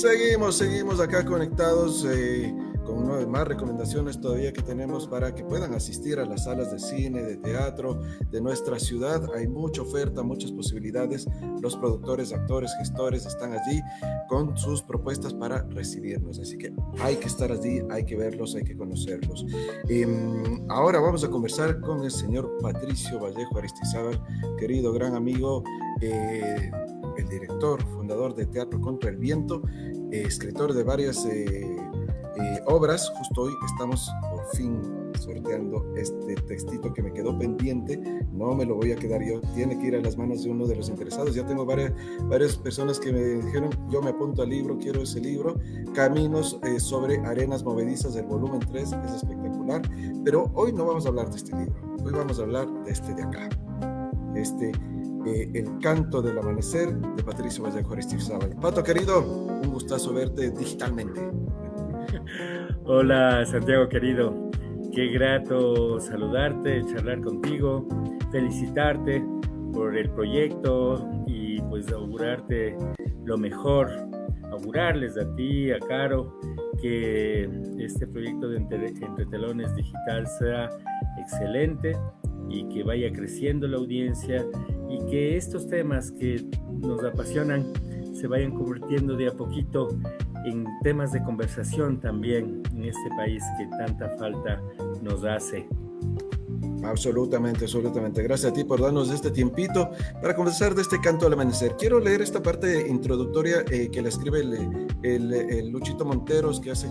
Seguimos acá conectados con más recomendaciones todavía que tenemos para que puedan asistir a las salas de cine, de teatro de nuestra ciudad. Hay mucha oferta, muchas posibilidades. Los productores, actores, gestores están allí con sus propuestas para recibirnos. Así que hay que estar allí, hay que verlos, hay que conocerlos. Ahora vamos a conversar con el señor Patricio Vallejo Aristizábal, querido gran amigo, el director, fundador de Teatro Contra el Viento, escritor de varias obras. Justo hoy estamos por fin sorteando este textito que me quedó pendiente. No me lo voy a quedar yo, tiene que ir a las manos de uno de los interesados. Ya tengo varias personas que me dijeron, yo me apunto al libro, quiero ese libro. Caminos sobre arenas movedizas del volumen 3, es espectacular. Pero hoy no vamos a hablar de este libro, hoy vamos a hablar de este de acá. El canto del amanecer, de Patricio Vallejo Aristizábal. Pato, querido, un gustazo verte digitalmente. Hola, Santiago, querido. Qué grato saludarte, charlar contigo, felicitarte por el proyecto y pues augurarte lo mejor, augurarles a ti, a Caro, que este proyecto de Entre Telones Digital sea excelente y que vaya creciendo la audiencia y que estos temas que nos apasionan se vayan convirtiendo de a poquito en temas de conversación también en este país que tanta falta nos hace. Absolutamente. Gracias a ti por darnos este tiempito para conversar de este canto al amanecer. Quiero leer esta parte introductoria que la escribe el Luchito Monteros, que hace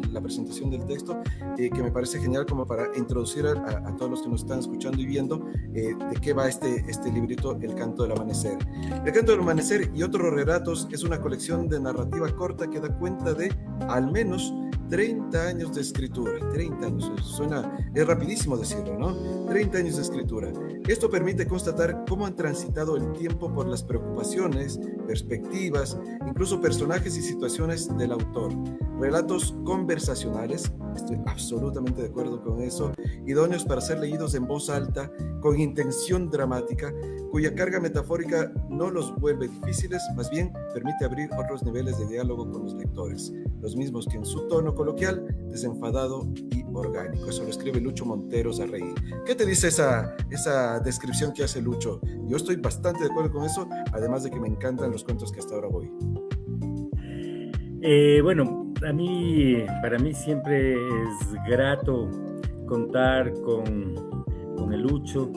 la presentación del texto, que me parece genial como para introducir a todos los que nos están escuchando y viendo de qué va este librito, El canto del amanecer. El canto del amanecer y otros relatos es una colección de narrativa corta que da cuenta de al menos 30 años de escritura. 30 años, es rapidísimo decirlo, ¿no? 30 años de escritura. Esto permite constatar cómo han transitado el tiempo por las preocupaciones, perspectivas, incluso personajes y situaciones del autor. Relatos conversacionales, estoy absolutamente de acuerdo con eso, idóneos para ser leídos en voz alta, con intención dramática, cuya carga metafórica no los vuelve difíciles, más bien permite abrir otros niveles de diálogo con los lectores, los mismos que en su tono coloquial, desenfadado y orgánico. Eso lo escribe Lucho Monteros Arregui. ¿Qué te dice esa descripción que hace Lucho? Yo estoy bastante de acuerdo con eso, además de que me encantan los cuentos que hasta ahora voy. Bueno, para mí siempre es grato contar con el Lucho,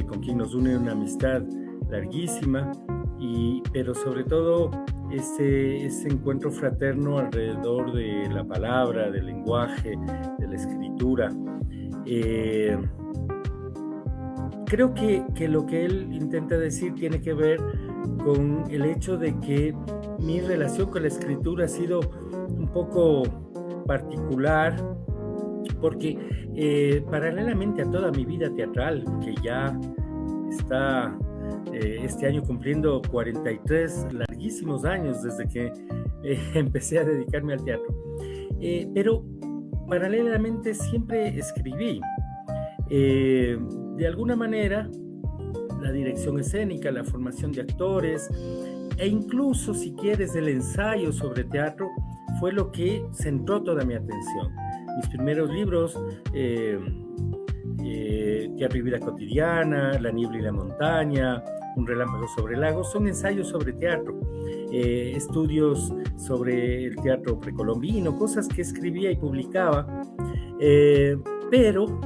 con quien nos une una amistad larguísima, pero sobre todo ese encuentro fraterno alrededor de la palabra, del lenguaje, de la escritura. Creo que lo que él intenta decir tiene que ver con el hecho de que mi relación con la escritura ha sido un poco particular, porque paralelamente a toda mi vida teatral, que ya está este año cumpliendo 43 larguísimos años desde que empecé a dedicarme al teatro, pero paralelamente siempre escribí. De alguna manera, la dirección escénica, la formación de actores e incluso, si quieres, el ensayo sobre teatro fue lo que centró toda mi atención. Mis primeros libros, Teatro y Vida Cotidiana, La Niebla y la Montaña, Un Relámpago sobre el Lago, son ensayos sobre teatro, estudios sobre el teatro precolombino, cosas que escribía y publicaba, pero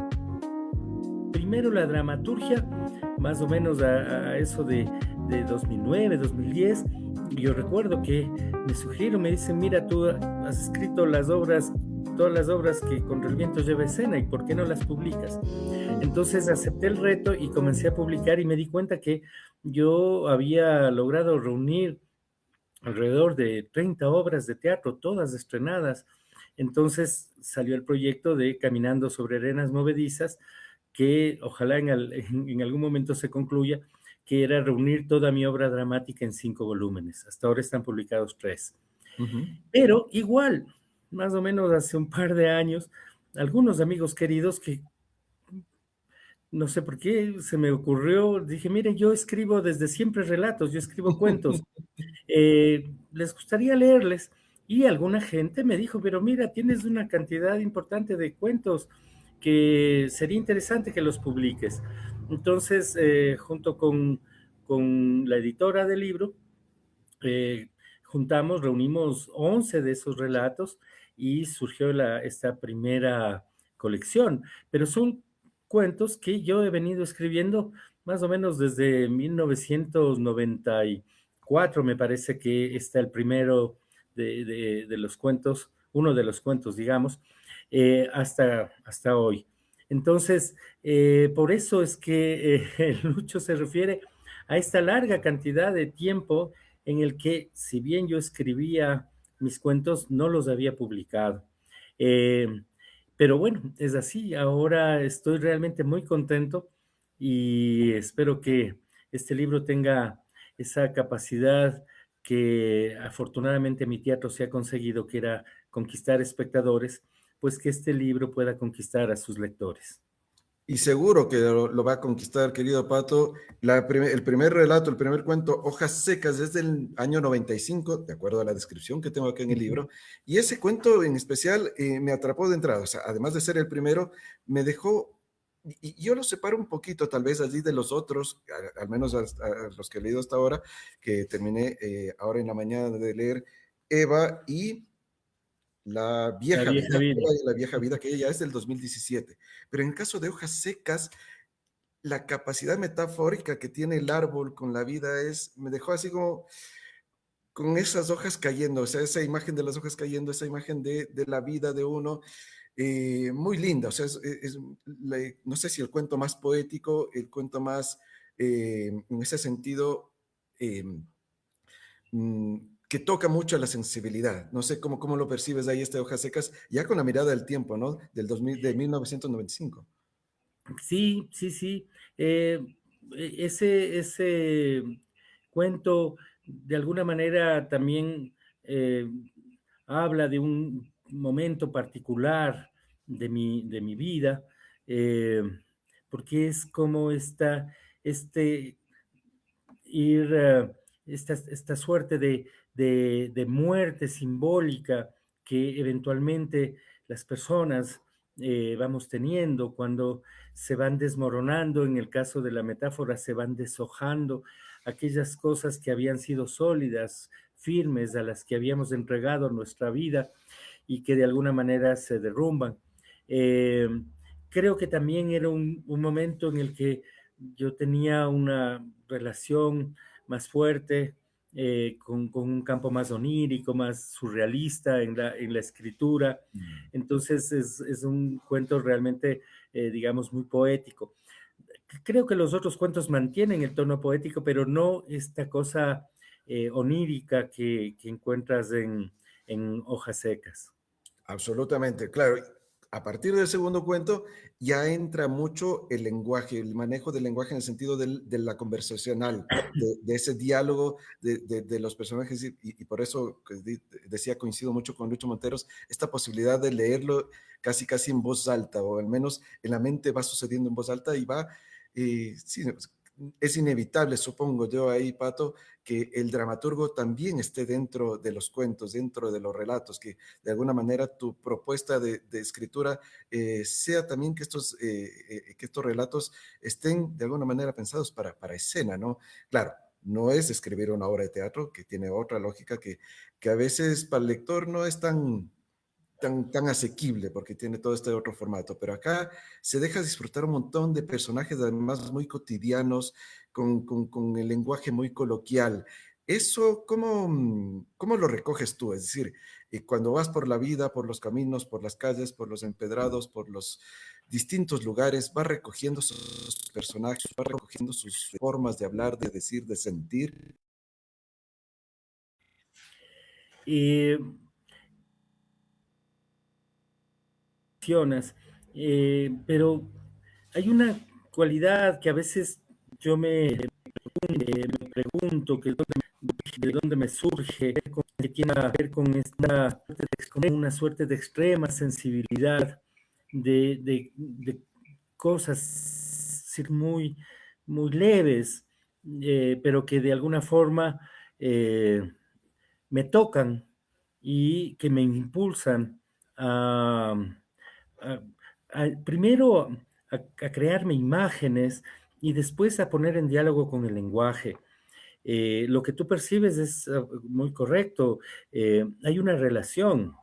primero la dramaturgia, más o menos a eso de 2009, 2010, yo recuerdo que me sugirieron, me dicen, mira, tú has escrito todas las obras que Contra el Viento lleva escena, ¿y por qué no las publicas? Entonces acepté el reto y comencé a publicar y me di cuenta que yo había logrado reunir alrededor de 30 obras de teatro, todas estrenadas. Entonces salió el proyecto de Caminando sobre Arenas Movedizas, que ojalá en algún momento se concluya, que era reunir toda mi obra dramática en 5 volúmenes. Hasta ahora están publicados 3. Uh-huh. Pero igual, más o menos hace un par de años, algunos amigos queridos que no sé por qué se me ocurrió, dije, miren, yo escribo desde siempre relatos, yo escribo cuentos. ¿Les gustaría leerles? Y alguna gente me dijo, pero mira, tienes una cantidad importante de cuentos que sería interesante que los publiques. Entonces, junto con la editora del libro, eh, reunimos 11 de esos relatos y surgió esta primera colección. Pero son cuentos que yo he venido escribiendo más o menos desde 1994, me parece que está el primero de los cuentos, uno de los cuentos, digamos, hasta hoy. Entonces, por eso es que Lucho se refiere a esta larga cantidad de tiempo en el que, si bien yo escribía mis cuentos, no los había publicado. Eh, pero bueno, es así. Ahora estoy realmente muy contento y espero que este libro tenga esa capacidad que afortunadamente mi teatro se ha conseguido, que era conquistar espectadores, pues que este libro pueda conquistar a sus lectores. Y seguro que lo va a conquistar, querido Pato. El primer relato, el primer cuento, Hojas Secas, es del año 95, de acuerdo a la descripción que tengo aquí en el libro. Y ese cuento en especial me atrapó de entrada. O sea, además de ser el primero, me dejó, y yo lo separo un poquito tal vez allí de los otros, al menos a los que he leído hasta ahora, que terminé ahora en la mañana de leer Eva y la La vieja vieja vida, vida. la vieja vida, que ya es del 2017. Pero en el caso de Hojas Secas, la capacidad metafórica que tiene el árbol con la vida me dejó así como con esas hojas cayendo, o sea, esa imagen de las hojas cayendo, esa imagen de la vida de uno, muy linda, o sea, no sé si el cuento más poético, el cuento más, en ese sentido, eh, mm, que toca mucho a la sensibilidad. No sé cómo lo percibes ahí, este Hojas Secas, ya con la mirada del tiempo, ¿no? De 1995. Sí, sí, sí. Ese cuento, de alguna manera, también eh, habla de un momento particular de mi vida, eh, porque es como este ir, esta suerte de muerte simbólica que eventualmente las personas vamos teniendo cuando se van desmoronando, en el caso de la metáfora, se van deshojando aquellas cosas que habían sido sólidas, firmes, a las que habíamos entregado nuestra vida y que de alguna manera se derrumban. Eh, Creo que también era un momento en el que yo tenía una relación más fuerte, con un campo más onírico, más surrealista en la escritura. Mm. Entonces es un cuento realmente, digamos, muy poético. Creo que los otros cuentos mantienen el tono poético, pero no esta cosa onírica que encuentras en Hojas Secas. Absolutamente, claro. A partir del segundo cuento ya entra mucho el lenguaje, el manejo del lenguaje en el sentido de la conversacional, de ese diálogo de los personajes y por eso decía, coincido mucho con Lucho Monteros, esta posibilidad de leerlo casi casi en voz alta o al menos en la mente va sucediendo en voz alta y va, sí, es inevitable, supongo yo ahí, Pato, que el dramaturgo también esté dentro de los cuentos, dentro de los relatos, que de alguna manera tu propuesta de escritura sea también que estos relatos estén de alguna manera pensados para escena, ¿no? Claro, no es escribir una obra de teatro que tiene otra lógica que a veces para el lector no es tan asequible porque tiene todo este otro formato, pero acá se deja disfrutar un montón de personajes además muy cotidianos, con el lenguaje muy coloquial. ¿Eso cómo lo recoges tú? Es decir, cuando vas por la vida, por los caminos, por las calles, por los empedrados, por los distintos lugares, vas recogiendo sus personajes, vas recogiendo sus formas de hablar, de decir, de sentir. Eh, Mencionas, pero hay una cualidad que a veces yo me pregunto que de dónde me surge, que tiene que ver con una suerte de extrema sensibilidad de cosas ser muy leves, pero que de alguna forma me tocan, y que me impulsan a, a- primero a crearme imágenes y después a poner en diálogo con el lenguaje. Lo que tú percibes es muy correcto. Hay una relación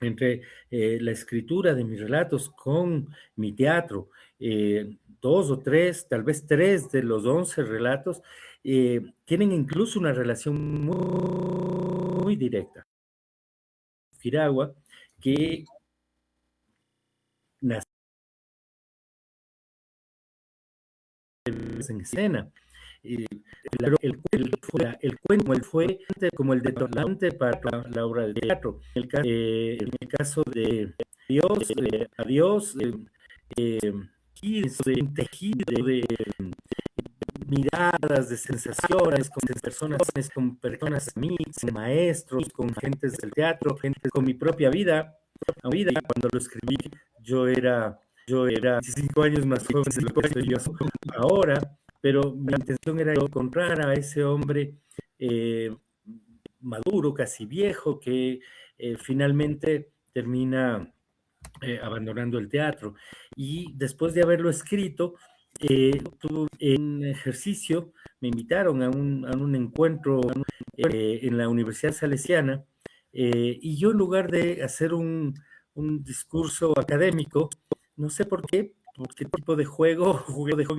entre la escritura de mis relatos con mi teatro. Dos o tres, tal vez tres de los 11 relatos tienen incluso una relación muy directa. Firagua, que nace en escena. Eh, el cuento él fue como el detonante para la obra de teatro. En el caso de Dios, Adiós, de un tejido de miradas, de sensaciones, con personas mix, maestros, con gentes del teatro, gente con mi propia vida. Cuando lo escribí, yo era 5 años más joven de lo que soy yo ahora, pero mi intención era encontrar a ese hombre eh, maduro, casi viejo, que finalmente termina abandonando el teatro. Y después de haberlo escrito, tuve un ejercicio, me invitaron a un encuentro en la Universidad Salesiana, y yo en lugar de hacer un discurso académico, no sé por qué tipo de juego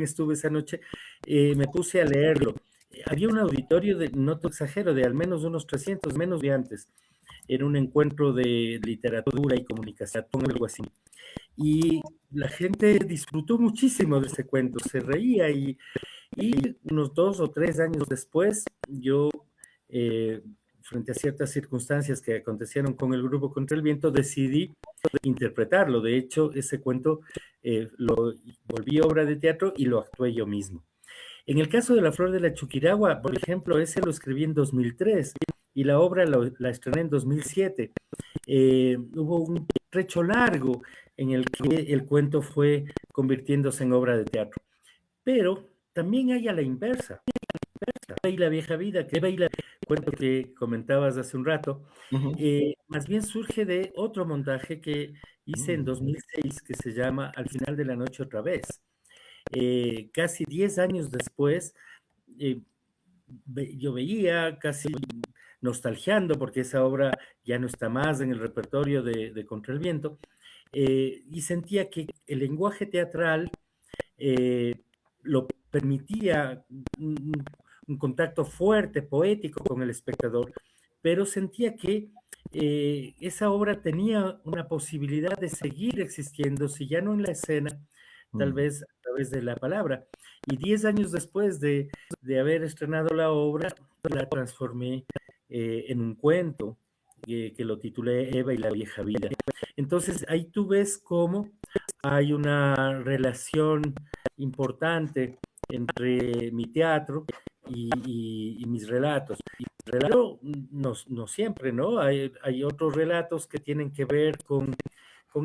estuve esa noche, me puse a leerlo. Había un auditorio de, no te exagero, de al menos unos 300, menos de antes. Era un encuentro de literatura y comunicación, algo así. Y la gente disfrutó muchísimo de ese cuento, se reía y unos 2 o 3 años después, yo, eh, frente a ciertas circunstancias que acontecieron con el grupo Contra el Viento, decidí interpretarlo. De hecho, ese cuento lo volví obra de teatro y lo actué yo mismo. En el caso de La Flor de la Chuquiragua, por ejemplo, ese lo escribí en 2003 y la obra la estrené en 2007. Hubo un trecho largo en el que el cuento fue convirtiéndose en obra de teatro. Pero también hay a la inversa. Eva y la vieja vida, que Eva y la cuento que comentabas hace un rato, Ujú. más bien surge de otro montaje que hice en Mm. 2006 que se llama Al final de la noche otra vez. Casi 10 años después, eh, yo veía casi nostalgiando porque esa obra ya no está más en el repertorio de Contra el Viento, y sentía que el lenguaje teatral eh, lo permitía un contacto fuerte, poético con el espectador, pero sentía que esa obra tenía una posibilidad de seguir existiendo, si ya no en la escena, tal Mm. vez a través de la palabra. Y 10 años después de haber estrenado la obra, la transformé en un cuento que lo titulé Eva y la vieja vida. Entonces ahí tú ves cómo hay una relación importante entre mi teatro y mis relatos. Pero no siempre, ¿no? Hay otros relatos que tienen que ver con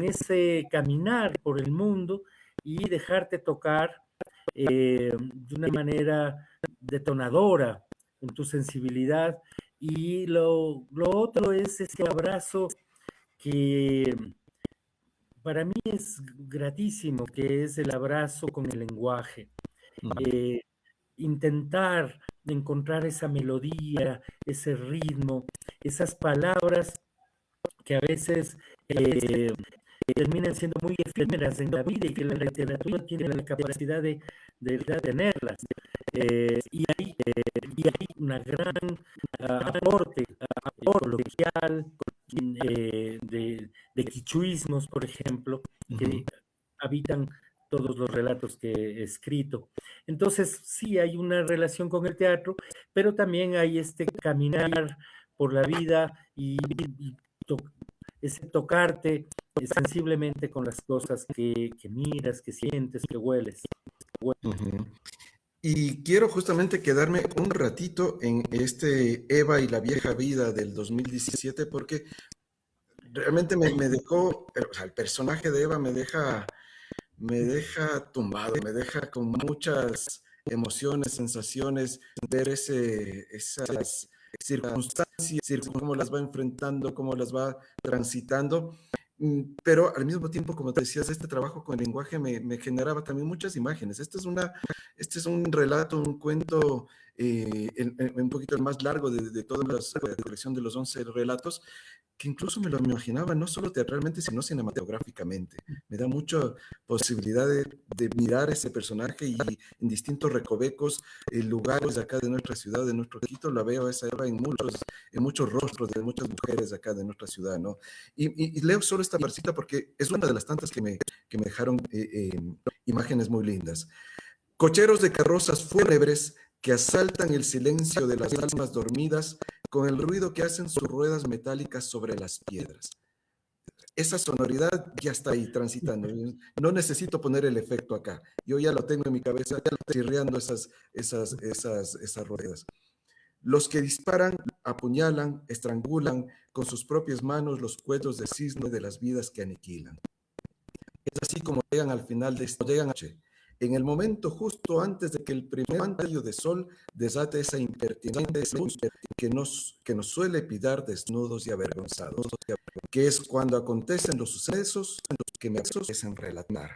ese caminar por el mundo y dejarte tocar de una manera detonadora en tu sensibilidad. Y lo otro es ese abrazo que para mí es gratísimo, que es el abrazo con el lenguaje. Mm. Eh, Intentar encontrar esa melodía, ese ritmo, esas palabras que a veces terminan siendo muy efímeras en la vida y que la literatura tiene la capacidad de tenerlas. Y hay una gran aporte coloquial de quichuismos, por ejemplo, Ujú. que habitan todos los relatos que he escrito. Entonces, sí hay una relación con el teatro, pero también hay este caminar por la vida y to ese tocarte sensiblemente con las cosas que miras, que sientes, que hueles. Ujú. Y quiero justamente quedarme un ratito en este Eva y la vieja vida del 2017 porque realmente me dejó, o sea, el personaje de Eva me deja tumbado, me deja con muchas emociones, sensaciones, ver circunstancias, cómo las va enfrentando, cómo las va transitando. Pero al mismo tiempo, como te decías, este trabajo con el lenguaje me generaba también muchas imágenes. Este es un relato, un cuento, un poquito el más largo de toda la colección de los 11 relatos, que incluso me lo imaginaba no solo teatralmente, sino cinematográficamente. Me da mucha posibilidad de mirar ese personaje y en distintos recovecos, lugares de acá de nuestra ciudad, de nuestro Quito, la veo a esa Eva en muchos rostros de muchas mujeres de acá de nuestra ciudad, ¿no? Y leo solo esta partecita porque es una de las tantas que me dejaron imágenes muy lindas. Cocheros de carrozas fúnebres que asaltan el silencio de las almas dormidas con el ruido que hacen sus ruedas metálicas sobre las piedras. Esa sonoridad ya está ahí transitando. No necesito poner el efecto acá. Yo ya lo tengo en mi cabeza, chirriando esas ruedas. Los que disparan, apuñalan, estrangulan con sus propias manos los cuellos de cisne de las vidas que aniquilan. Es así como llegan al final de esta noche, en el momento justo antes de que el primer rayo de sol desate esa impertinente luz que nos suele pillar desnudos y avergonzados, que es cuando acontecen los sucesos que me apetecen relatar.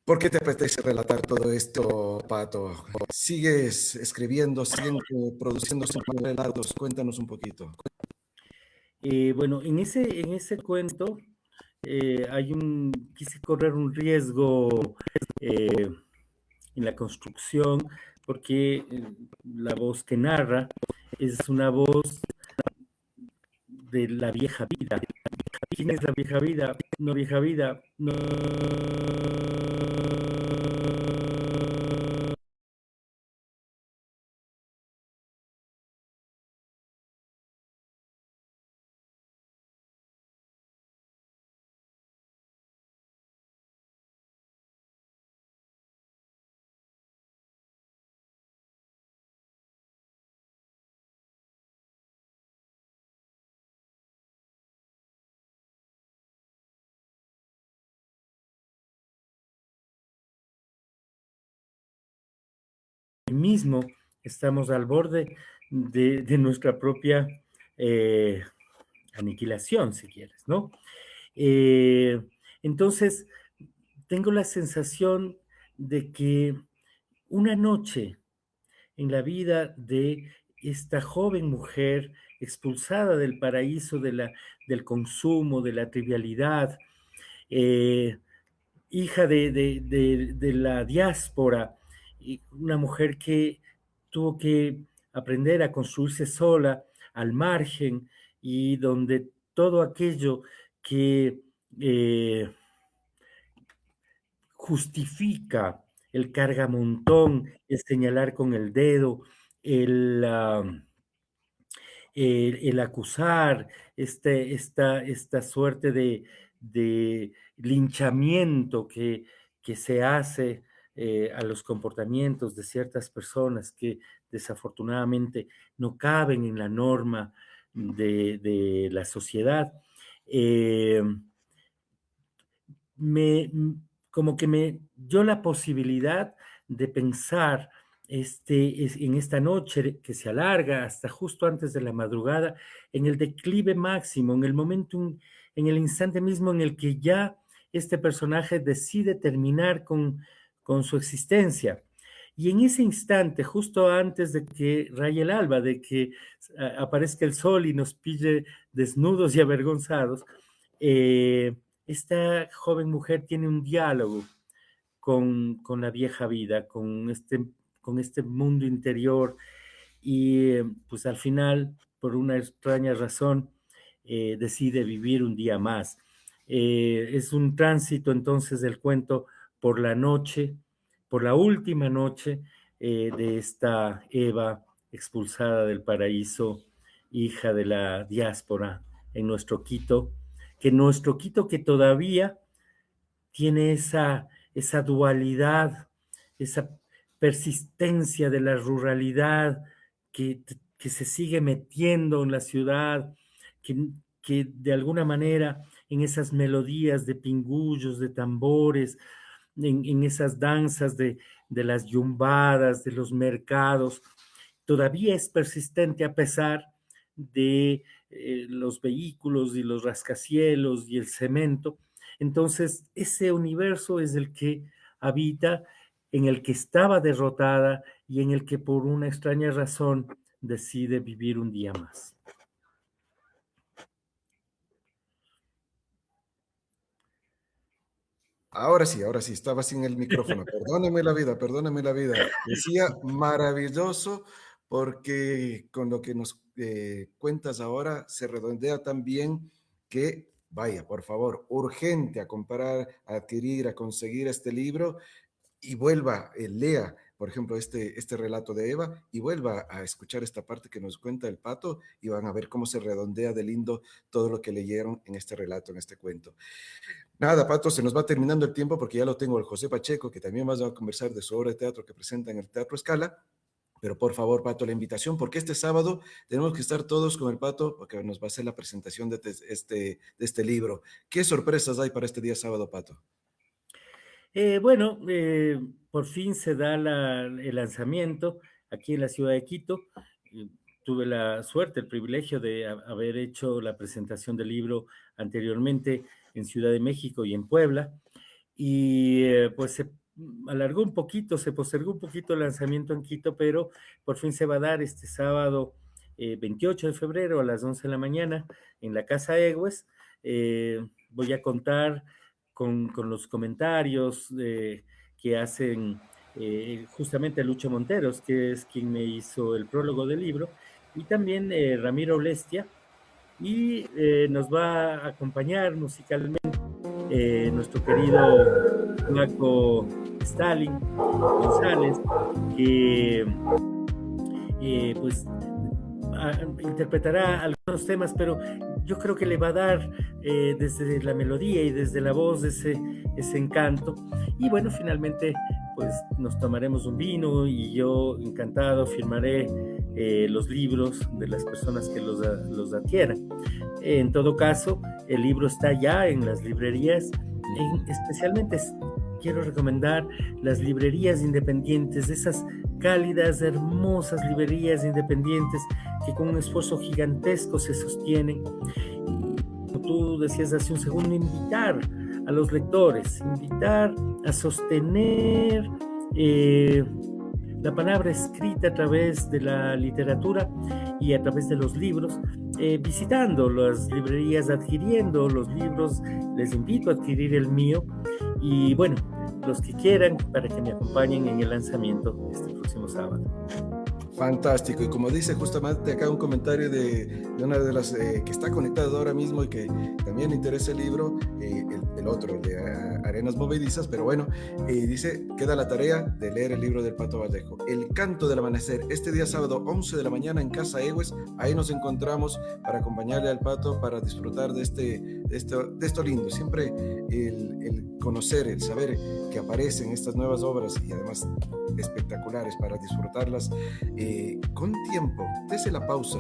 ¿Por qué te apetece relatar todo esto, Pato? ¿Sigues escribiendo, siguen produciendo relatos? Cuéntanos un poquito. Bueno, en ese cuento quise correr un riesgo en la construcción, porque la voz que narra es una voz de la vieja vida. ¿Quién es la vieja vida? No, vieja vida, no. Mismo estamos al borde de nuestra propia aniquilación, si quieres, ¿no? Entonces, tengo la sensación de que una noche en la vida de esta joven mujer expulsada del paraíso del consumo, de la trivialidad, hija de la diáspora, y una mujer que tuvo que aprender a construirse sola, al margen, y donde todo aquello que justifica el cargamontón, el señalar con el dedo, el, el acusar, esta suerte de linchamiento que se hace a los comportamientos de ciertas personas que desafortunadamente no caben en la norma de la sociedad. Eh, me, como que me dio la posibilidad de pensar en esta noche que se alarga hasta justo antes de la madrugada, en el declive máximo, en el momento, en el instante mismo en el que ya este personaje decide terminar con su existencia. Y en ese instante, justo antes de que raye el alba, de que aparezca el sol y nos pille desnudos y avergonzados, esta joven mujer tiene un diálogo con la vieja vida, con este mundo interior y pues al final, por una extraña razón, decide vivir un día más. Es un tránsito entonces del cuento por la noche, por la última noche de esta Eva expulsada del paraíso, hija de la diáspora en nuestro Quito, que todavía tiene esa dualidad, esa persistencia de la ruralidad que se sigue metiendo en la ciudad, que de alguna manera en esas melodías de pingullos, de tambores, en esas danzas de las yumbadas, de los mercados, todavía es persistente a pesar de los vehículos y los rascacielos y el cemento. Entonces, ese universo es el que habita, en el que estaba derrotada y en el que por una extraña razón decide vivir un día más. Ahora sí, estaba sin el micrófono. Perdóneme la vida, perdóneme la vida. Decía maravilloso porque con lo que nos cuentas ahora se redondea tan bien que, vaya, por favor, urgente a comprar, a adquirir, a conseguir este libro y vuelva, lea, por ejemplo, este relato de Eva y vuelva a escuchar esta parte que nos cuenta el pato y van a ver cómo se redondea de lindo todo lo que leyeron en este relato, en este cuento. Nada, Pato, se nos va terminando el tiempo porque ya lo tengo el José Pacheco, que también va a conversar de su obra de teatro que presenta en el Teatro Scala. Pero por favor, Pato, la invitación, porque este sábado tenemos que estar todos con el Pato, porque nos va a hacer la presentación de este libro. ¿Qué sorpresas hay para este día sábado, Pato? Bueno, por fin se da el lanzamiento aquí en la ciudad de Quito. Eh, Tuve la suerte, el privilegio de haber hecho la presentación del libro anteriormente en Ciudad de México y en Puebla. Y pues se alargó un poquito, se postergó un poquito el lanzamiento en Quito, pero por fin se va a dar este sábado 28 de febrero a las 11 de la mañana en la Casa Egues. Voy a contar con los comentarios que hacen justamente Lucho Monteros, que es quien me hizo el prólogo del libro, y también Ramiro Lestia, y nos va a acompañar musicalmente nuestro querido Marco Stalin González, que pues interpretará algunos temas, pero yo creo que le va a dar desde la melodía y desde la voz ese encanto. Y bueno, finalmente pues nos tomaremos un vino y yo encantado firmaré los libros de las personas que los adquieran. En todo caso, el libro está ya en las librerías, especialmente quiero recomendar las librerías independientes, esas cálidas, hermosas librerías independientes que con un esfuerzo gigantesco se sostienen. Como tú decías hace un segundo, invitar a los lectores, invitar a sostener la palabra escrita a través de la literatura y a través de los libros, visitando las librerías, adquiriendo los libros. Les invito a adquirir el mío y bueno, los que quieran para que me acompañen en el lanzamiento este próximo sábado. Fantástico. Y como dice justamente acá un comentario de una de las que está conectada ahora mismo y que también le interesa el libro, el otro, el de Arenas Movedizas, pero bueno, dice, queda la tarea de leer el libro del Pato Vallejo. El canto del amanecer, este día sábado 11 de la mañana en Casa Egues, ahí nos encontramos para acompañarle al Pato, para disfrutar de esto lindo. Siempre el conocer, el saber que aparecen estas nuevas obras y además espectaculares para disfrutarlas con tiempo. Dese la pausa.